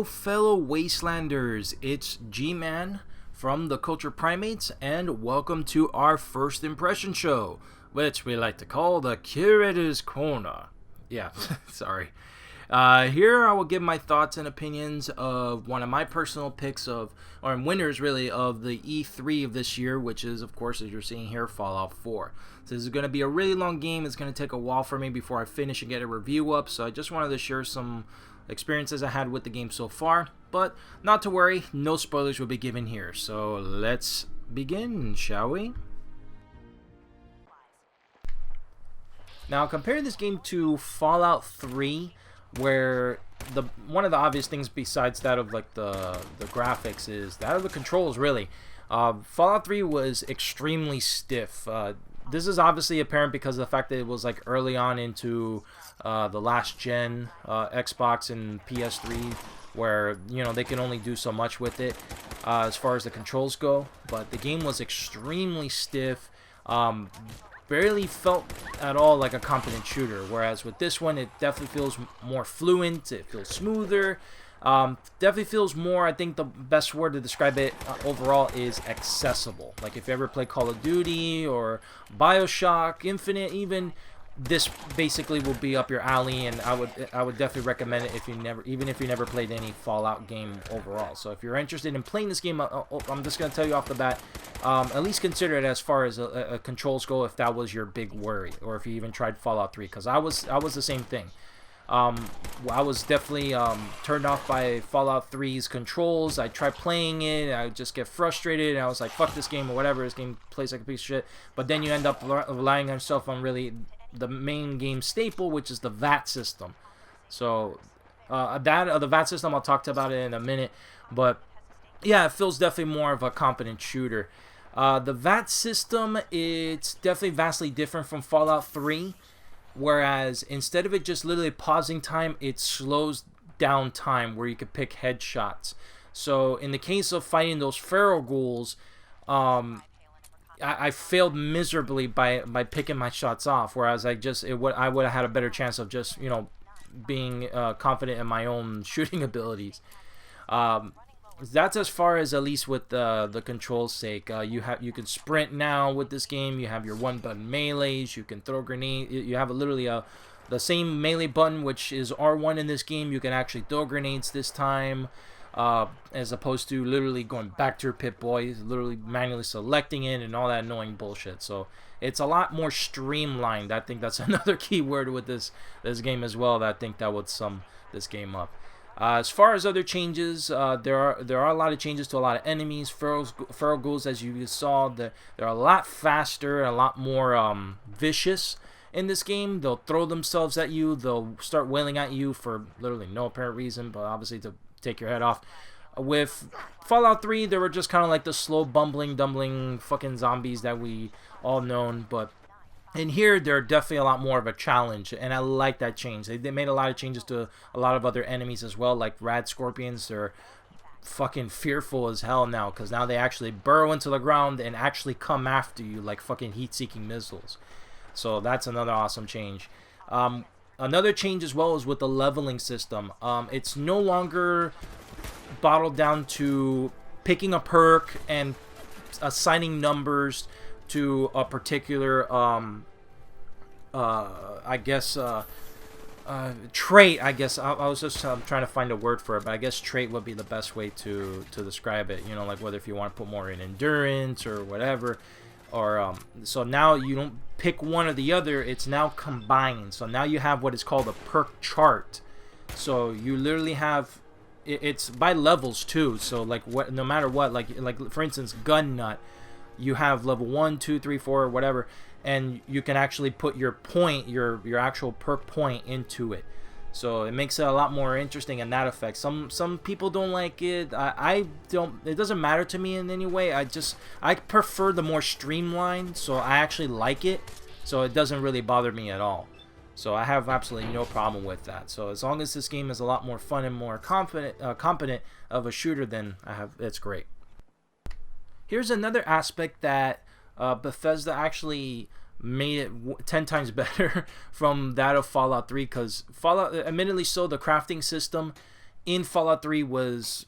fellow Wastelanders, it's Gman from the Culture Primates, and welcome to our first impression show, which we like to call the Curator's Corner. Yeah, sorry. Here I will give my thoughts and opinions of one of my personal picks or winners really, of the E3 of this year, which is, of course, as you're seeing here, Fallout 4. So this is going to be a really long game. It's going to take a while for me before I finish and get a review up, so I just wanted to share some experiences I had with the game so far. But not to worry, no spoilers will be given here. So let's begin, shall we? Now, compare this game to Fallout 3, where one of the obvious things besides that of like the graphics is that of the controls, really. Fallout 3 was extremely stiff. This is obviously apparent because of the fact that it was like early on into the last gen Xbox and PS3, where they can only do so much with it as far as the controls go. But the game was extremely stiff. Barely felt at all like a competent shooter, whereas with this one it definitely feels more fluent, it feels smoother, definitely feels more, I think the best word to describe it overall is accessible. Like if you ever play Call of Duty or Bioshock Infinite even, this basically will be up your alley, and I would definitely recommend it if you never played any Fallout game overall. So if you're interested in playing this game, I'm just gonna tell you off the bat, at least consider it as far as a controls go, if that was your big worry, or if you even tried Fallout 3, because I was the same thing. I was definitely turned off by Fallout 3's controls. I tried playing it, I would just get frustrated, and I was like, fuck this game or whatever, this game plays like a piece of shit. But then you end up relying on yourself on really the main game staple, which is the VAT system. So the VAT system, I'll talk about it in a minute, but yeah, it feels definitely more of a competent shooter. The VAT system, it's definitely vastly different from Fallout 3, whereas instead of it just literally pausing time, it slows down time where you could pick headshots. So in the case of fighting those feral ghouls, I failed miserably by picking my shots off, whereas I would have had a better chance of just being confident in my own shooting abilities. That's as far as, at least with the control's sake. You can sprint now with this game. You have your one button melees. You can throw grenades. You have literally the same melee button, which is R1 in this game. You can actually throw grenades this time. As opposed to literally going back to your Pip-Boy, literally manually selecting it and all that annoying bullshit. So it's a lot more streamlined. I think that's another key word with this game as well, that I think that would sum this game up. As far as other changes, there are a lot of changes to a lot of enemies. Feral ghouls, as you saw, they're a lot faster and a lot more vicious in this game. They'll throw themselves at you. They'll start wailing at you for literally no apparent reason, but obviously to take your head off. With Fallout 3, they were just kind of like the slow dumbling fucking zombies that we all known, but in here they're definitely a lot more of a challenge, and I like that change. They made a lot of changes to a lot of other enemies as well, like rad scorpions. They're fucking fearful as hell now, because now they actually burrow into the ground and actually come after you like fucking heat-seeking missiles. So that's another awesome change. Another change as well is with the leveling system. It's no longer bottled down to picking a perk and assigning numbers to a particular trait. I guess I was just trying to find a word for it, but I guess trait would be the best way to describe it. Like whether if you want to put more in endurance or whatever. Or so now you don't pick one or the other, it's now combined. So now you have what is called a perk chart. So you literally have it's by levels too. So like no matter what, like for instance, gun nut, you have level 1, 2, 3, 4, whatever, and you can actually put your point, your actual perk point into it. So it makes it a lot more interesting in that effect. Some people don't like it. I don't. It doesn't matter to me in any way. I prefer the more streamlined. So I actually like it. So it doesn't really bother me at all. So I have absolutely no problem with that. So as long as this game is a lot more fun and more competent of a shooter, then it's great. Here's another aspect that Bethesda actually made it 10 times better from that of Fallout 3, because Fallout, admittedly so, the crafting system in Fallout 3 was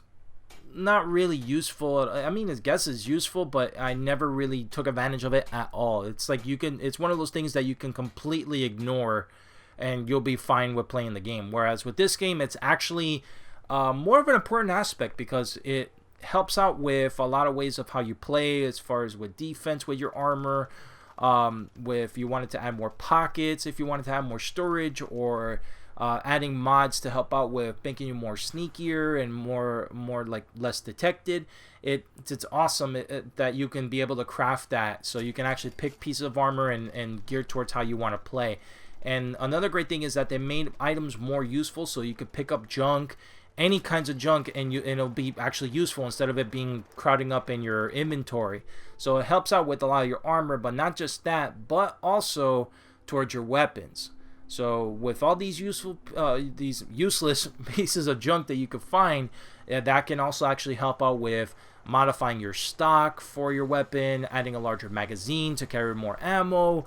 not really useful. I mean, I guess it's useful, but I never really took advantage of it at all. It's like it's one of those things that you can completely ignore and you'll be fine with playing the game. Whereas with this game, it's actually more of an important aspect because it helps out with a lot of ways of how you play, as far as with defense, with your armor, if you wanted to add more pockets, if you wanted to have more storage, or adding mods to help out with making you more sneakier and more like less detected. It's awesome that you can be able to craft that, so you can actually pick pieces of armor and gear towards how you want to play. And another great thing is that they made items more useful, so you could pick up junk, any kinds of junk, and it'll be actually useful instead of it being crowding up in your inventory. So it helps out with a lot of your armor, but not just that, but also towards your weapons. So with all these these useless pieces of junk that you could find, that can also actually help out with modifying your stock for your weapon, adding a larger magazine to carry more ammo,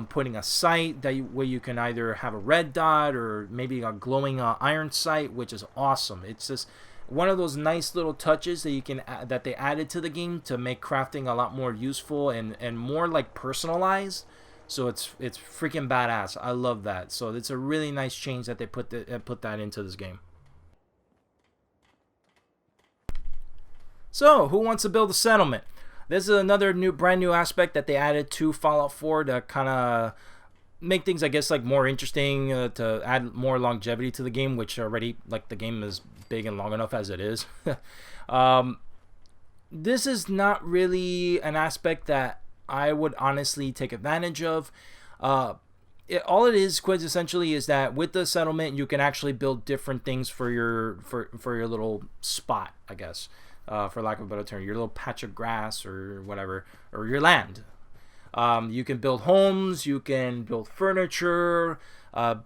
putting a sight where you can either have a red dot or maybe a glowing iron sight, which is awesome. It's just one of those nice little touches that they added to the game to make crafting a lot more useful and more like personalized. So it's freaking badass. I love that. So it's a really nice change that they put that into this game. So who wants to build a settlement? This is another brand new aspect that they added to Fallout 4 to kind of make things, I guess, like more interesting, to add more longevity to the game, which already, like, the game is big and long enough as it is. This is not really an aspect that I would honestly take advantage of. All it is quintessentially is that with the settlement you can actually build different things for your little spot, I guess, for lack of a better term, your little patch of grass or whatever, or your land. You can build homes, you can build furniture,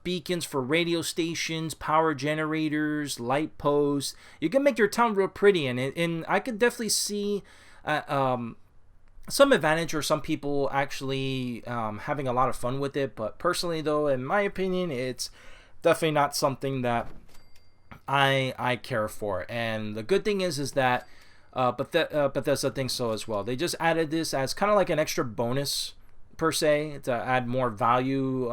beacons for radio stations, power generators, light posts. You can make your town real pretty, and I could definitely see some advantage, or some people actually having a lot of fun with it. But personally, though, in my opinion, it's definitely not something that I care for. And the good thing is that Bethesda thinks so as well. They just added this as kind of like an extra bonus per se to add more value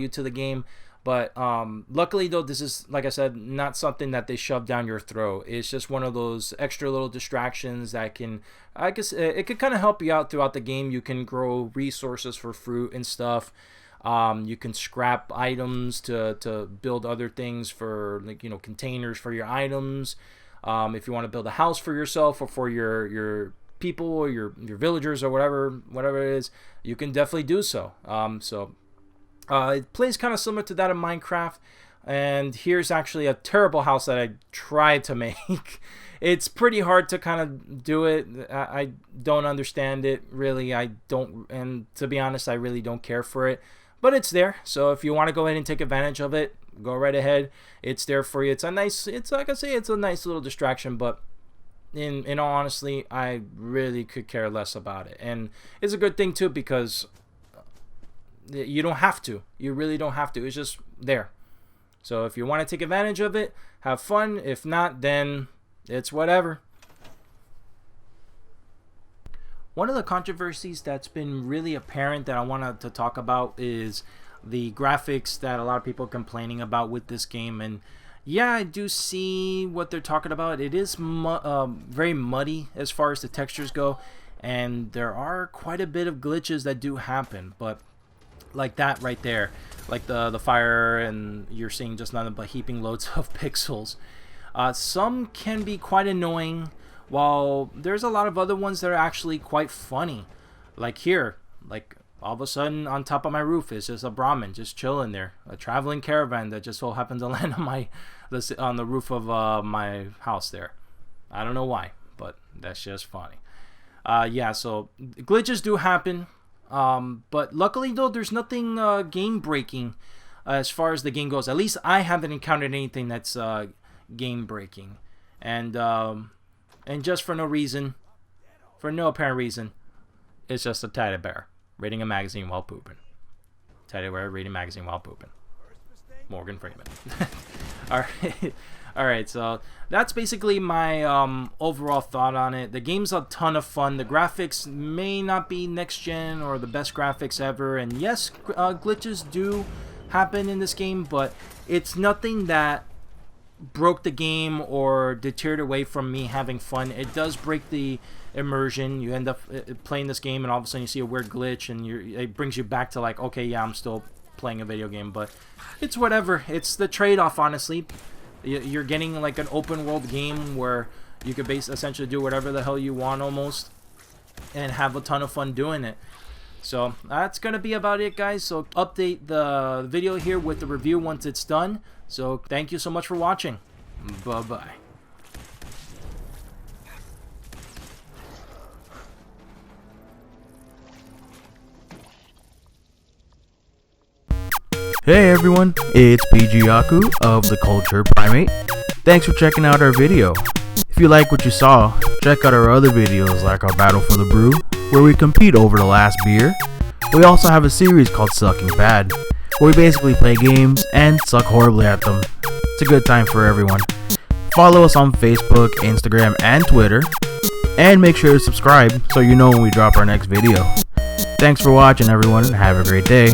to the game. But luckily, though, this is, like I said, not something that they shove down your throat. It's just one of those extra little distractions that can, I guess, it could kind of help you out throughout the game. You can grow resources for fruit and stuff. You can scrap items to build other things for, like, containers for your items. If you want to build a house for yourself or for your people or your villagers or whatever it is, you can definitely do so. It plays kind of similar to that of Minecraft, and here's actually a terrible house that I tried to make. It's pretty hard to kind of do it. I don't understand it, really. And to be honest, I really don't care for it, but it's there. So if you want to go ahead and take advantage of it, go right ahead. It's there for you. It's like I say, it's a nice little distraction, but in all honesty, I really could care less about it. And it's a good thing too, because you don't have to. You really don't have to. It's just there. So if you want to take advantage of it, have fun. If not, then it's whatever. One of the controversies that's been really apparent that I wanted to talk about is the graphics that a lot of people are complaining about with this game. And yeah, I do see what they're talking about. It is very muddy as far as the textures go, and there are quite a bit of glitches that do happen. But like that right there, like the fire, and you're seeing just nothing but heaping loads of pixels. Some can be quite annoying, while there's a lot of other ones that are actually quite funny. Like here, like all of a sudden on top of my roof is just a Brahmin just chilling there, a traveling caravan that just so happened to land on the roof of my house there. I don't know why, but that's just funny. Yeah, so glitches do happen. But luckily, though, there's nothing game breaking as far as the game goes. At least I haven't encountered anything that's game breaking, and just for no reason, for no apparent reason, it's just a teddy bear reading a magazine while pooping. Teddy bear reading a magazine while pooping. Morgan Freeman. All right. All right, so that's basically my overall thought on it. The game's a ton of fun. The graphics may not be next gen or the best graphics ever, and yes, glitches do happen in this game, but it's nothing that broke the game or deterred away from me having fun. It does break the immersion. You end up playing this game, and all of a sudden you see a weird glitch, and it brings you back to like, okay, yeah, I'm still playing a video game, but it's whatever. It's the trade-off, honestly. You're getting like an open world game where you could essentially do whatever the hell you want almost and have a ton of fun doing it. So that's gonna be about it, guys. So update the video here with the review once it's done. So thank you so much for watching. Bye bye. Hey everyone, it's PGyaku of the Culture Primate. Thanks for checking out our video. If you like what you saw, check out our other videos like our Battle for the Brew, where we compete over the last beer. We also have a series called Sucking Bad, where we basically play games and suck horribly at them. It's a good time for everyone. Follow us on Facebook, Instagram, and Twitter, and make sure to subscribe so you know when we drop our next video. Thanks for watching everyone, and have a great day.